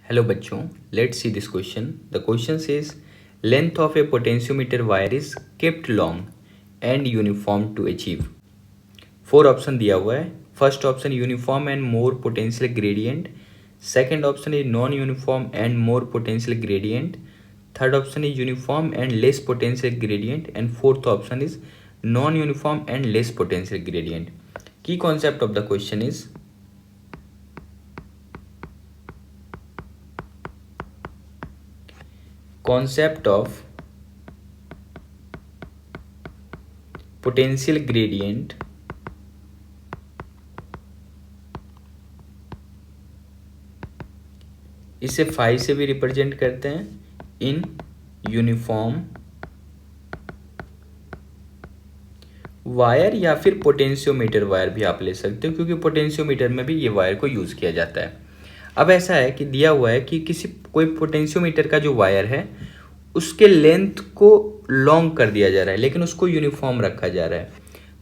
Hello बच्चों, let's see this question. The question says length of a potentiometer wire is kept long and uniform to achieve. 4 option दिया हुआ है. First option uniform and more potential gradient, second option is non uniform and more potential gradient, third option is uniform and less potential gradient and fourth option is non uniform and less potential gradient. Key concept of the question is concept of potential gradient इसे phi से भी represent करते हैं in uniform wire या फिर potentiometer wire भी आप ले सकते हो, क्योंकि पोटेंशियोमीटर में भी ये वायर को यूज किया जाता है. अब ऐसा है कि दिया हुआ है कि कोई पोटेंशियोमीटर का जो वायर है उसके लेंथ को लॉन्ग कर दिया जा रहा है, लेकिन उसको यूनिफॉर्म रखा जा रहा है.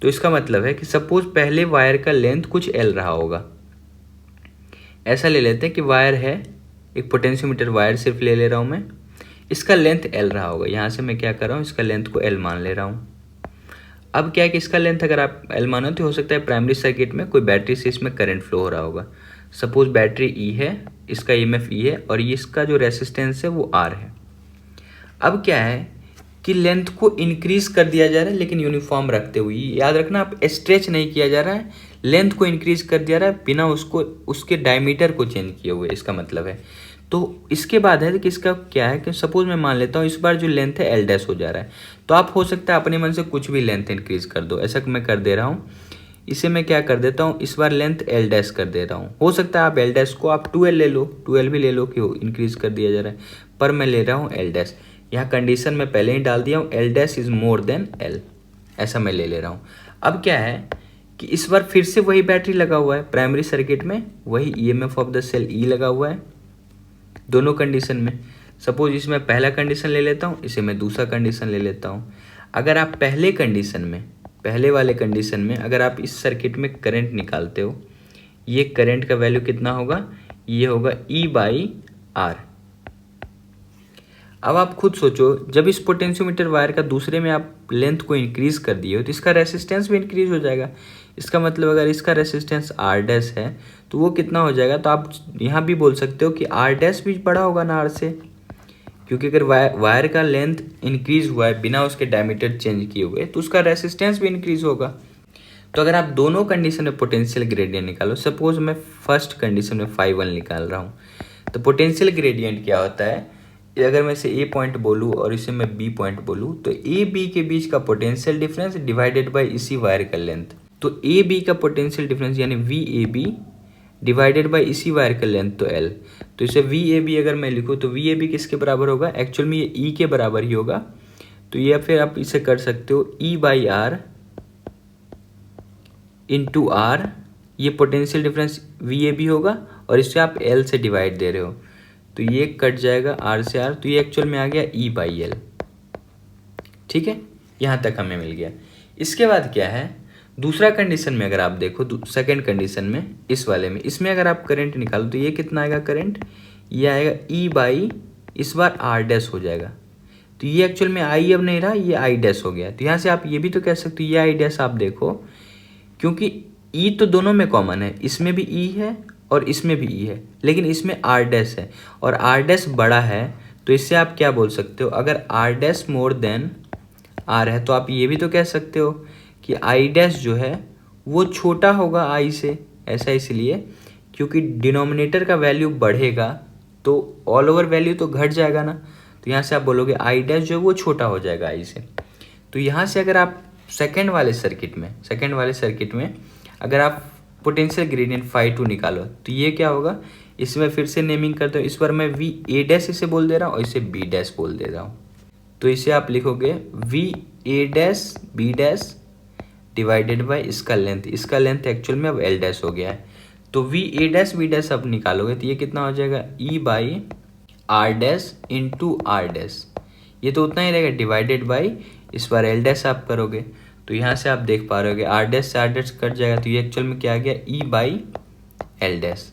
तो इसका मतलब है कि सपोज पहले वायर का लेंथ कुछ एल रहा होगा. ऐसा ले लेते हैं कि वायर है, एक पोटेंशियोमीटर वायर सिर्फ ले रहा हूँ मैं, इसका लेंथ एल रहा होगा. यहाँ से मैं क्या कर रहा हूँ, इसका लेंथ को एल मान ले रहा हूँ. अब क्या है कि इसका लेंथ अगर आप एल मानो तो हो सकता है प्राइमरी सर्किट में कोई बैटरी से इसमें करंट फ्लो हो रहा होगा. सपोज बैटरी ई है, इसका ईएमएफ ई है और ये इसका जो रेसिस्टेंस है वो आर है. अब क्या है कि लेंथ को इंक्रीज कर दिया जा रहा है, लेकिन यूनिफॉर्म रखते हुए. याद रखना, आप स्ट्रेच नहीं किया जा रहा है, लेंथ को इंक्रीज कर दिया रहा है बिना उसको उसके डायमीटर को चेंज किए हुए. इसका मतलब है तो इसके बाद है कि इसका क्या है कि सपोज मैं मान लेता हूँ इस बार जो लेंथ है एल डैश हो जा रहा है. तो आप हो सकता है अपने मन से कुछ भी लेंथ इंक्रीज कर दो. ऐसा मैं कर दे रहा हूँ. इसे मैं क्या कर देता हूँ, इस बार लेंथ एल डैश कर दे रहा हूँ. हो सकता है आप एल डैश को आप 2L ले लो, 2L भी ले लो कि इंक्रीज कर दिया जा रहा है, पर मैं ले रहा हूँ एल डैश. यहाँ कंडीशन मैं पहले ही डाल दिया हूँ, L dash is more than L. ऐसा मैं ले रहा हूँ. अब क्या है कि इस बार फिर से वही बैटरी लगा हुआ है प्राइमरी सर्किट में, वही EMF of the cell E लगा हुआ है दोनों कंडीशन में. सपोज इसमें पहला कंडीशन ले लेता हूँ, इसे मैं दूसरा कंडीशन ले लेता हूँ. अगर आप पहले वाले कंडीशन में अगर आप इस सर्किट में करंट निकालते हो, ये करंट का वैल्यू कितना होगा, ये होगा E/R. अब आप खुद सोचो, जब इस पोटेंशियोमीटर वायर का दूसरे में आप लेंथ को इंक्रीज कर दिए हो तो इसका रेसिस्टेंस भी इंक्रीज हो जाएगा. इसका मतलब अगर इसका रेसिस्टेंस R डैश है तो वो कितना हो जाएगा, तो आप यहाँ भी बोल सकते हो कि R डैश भी बड़ा होगा ना R से, क्योंकि अगर वायर का लेंथ इंक्रीज हुआ है बिना उसके डायमीटर चेंज किए हुए तो उसका रेसिस्टेंस भी इंक्रीज होगा. तो अगर आप दोनों कंडीशन में पोटेंशियल ग्रेडियंट निकालो, सपोज मैं फर्स्ट कंडीशन में φ1 निकाल रहा हूँ, तो पोटेंशियल ग्रेडियंट क्या होता है, अगर मैं इसे ए पॉइंट बोलूँ और इसे मैं बी पॉइंट बोलूँ तो ए बी के बीच का पोटेंशियल डिफरेंस डिवाइडेड बाय इसी वायर का लेंथ. तो ए बी का पोटेंशियल डिफरेंस यानी V A B divided by इसी वायर का लेंथ तो एल. तो इसे वी ए बी अगर मैं लिखूँ तो वी ए बी किसके बराबर होगा, एक्चुअल में ये ई के बराबर ही होगा. तो ये फिर आप इसे कर सकते हो E/R इंटू आर. ये potential difference V A B होगा और इससे आप एल से डिवाइड दे रहे हो तो ये कट जाएगा आर से आर, तो ये एक्चुअल में आ गया E/L. ठीक है, यहाँ तक हमें मिल गया. इसके बाद क्या है, दूसरा कंडीशन में अगर आप देखो, सेकंड कंडीशन में इस वाले में, इसमें अगर आप करंट निकालो तो ये कितना आएगा करंट, ये आएगा E/ इस बार R डैश हो जाएगा. तो ये एक्चुअल में I अब नहीं रहा, ये I डैश हो गया. तो यहाँ से आप ये भी तो कह सकते हो ये I डैश. आप देखो क्योंकि E तो दोनों में कॉमन है, इसमें भी E है और इसमें भी E है, लेकिन इसमें R डैश है और R डैश बड़ा है. तो इससे आप क्या बोल सकते हो, अगर R dash more than R है तो आप ये भी तो कह सकते हो कि I डैश जो है वो छोटा होगा I से. ऐसा इसलिए क्योंकि डिनोमिनेटर का वैल्यू बढ़ेगा तो ऑल ओवर वैल्यू तो घट जाएगा ना. तो यहाँ से आप बोलोगे I डैश जो है वो छोटा हो जाएगा I से. तो यहाँ से अगर आप सेकेंड वाले सर्किट में अगर आप पोटेंशियल ग्रेडियंट φ2 निकालो तो ये क्या होगा, इसमें फिर से नेमिंग करते हो. इस बार मैं वी ए डैश इसे बोल दे रहा हूँ और इसे बी डैश बोल दे रहा हूँ. तो इसे आप लिखोगे V A dash B dash divided by इसका लेंथ एक्चुअल में अब एल डैश हो गया है. तो V A dash B dash अब निकालोगे तो ये कितना हो जाएगा, E/R dash into are dash. ये तो उतना ही रहेगा डिवाइडेड बाय इस बार एल डैश आप करोगे तो यहाँ से आप देख पा रहे होगे आर डैश से आर डैश कट जाएगा. तो ये एक्चुअल में क्या आ गया, E/L डैश.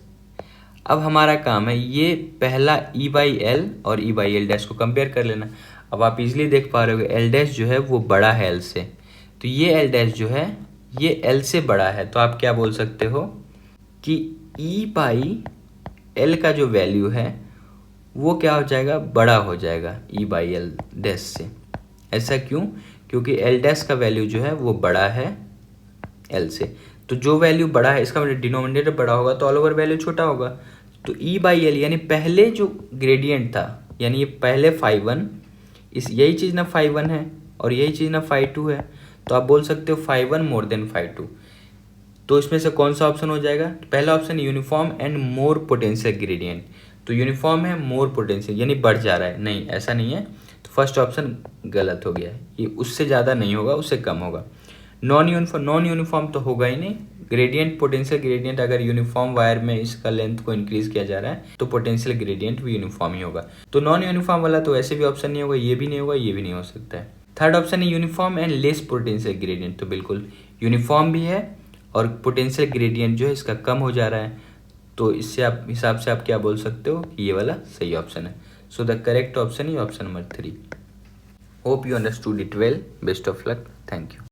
अब हमारा काम है ये पहला ई बाई एल और ई बाई एल डैश को कंपेयर कर लेना। अब आप इजीली देख पा रहे हो एल डैश जो है वो बड़ा है एल से, तो ये एल डैश जो है ये एल से बड़ा है, तो आप क्या बोल सकते हो कि ई बाई एल का जो वैल्यू है वो क्या हो जाएगा, बड़ा हो जाएगा ई बाई एल डैश से। ऐसा क्यों? क्योंकि एल डैश का वैल्यू जो है वो बड़ा है एल से, तो जो वैल्यू बड़ा है इसका मतलब डिनोमिनेटर बड़ा होगा तो ऑल ओवर वैल्यू छोटा होगा। तो ई बाई एल यानी पहले जो ग्रेडियंट था, यानी ये पहले φ1, इस यही चीज़ ना φ1 है और यही चीज़ ना φ2 है, तो आप बोल सकते हो φ1 मोर देन φ2। तो इसमें से कौन सा ऑप्शन हो जाएगा? पहला option uniform and more potential gradient. तो यूनिफॉर्म है, मोर पोटेंशियल यानी बढ़ जा रहा है, नहीं ऐसा नहीं है, तो फर्स्ट ऑप्शन गलत हो गया है, ये उससे ज़्यादा नहीं होगा, उससे कम होगा। नॉन यूनिफॉर्म तो होगा ही नहीं। ग्रेडियंट, पोटेंशियल ग्रेडियंट अगर यूनिफॉर्म वायर में इसका लेंथ को इंक्रीज किया जा रहा है तो पोटेंशियल ग्रेडियंट भी यूनिफॉर्म ही होगा। तो नॉन यूनिफॉर्म वाला तो ऐसे भी ऑप्शन नहीं होगा, ये भी नहीं होगा, ये भी नहीं हो सकता है। थर्ड ऑप्शन है uniform and less potential gradient, तो बिल्कुल यूनिफॉर्म भी है और पोटेंशियल ग्रेडियंट जो है इसका कम हो जा रहा है, तो इससे आप हिसाब से आप क्या बोल सकते हो कि ये वाला सही ऑप्शन है। So the correct option is option number 3। Hope you understood it well. Best of luck. Thank you.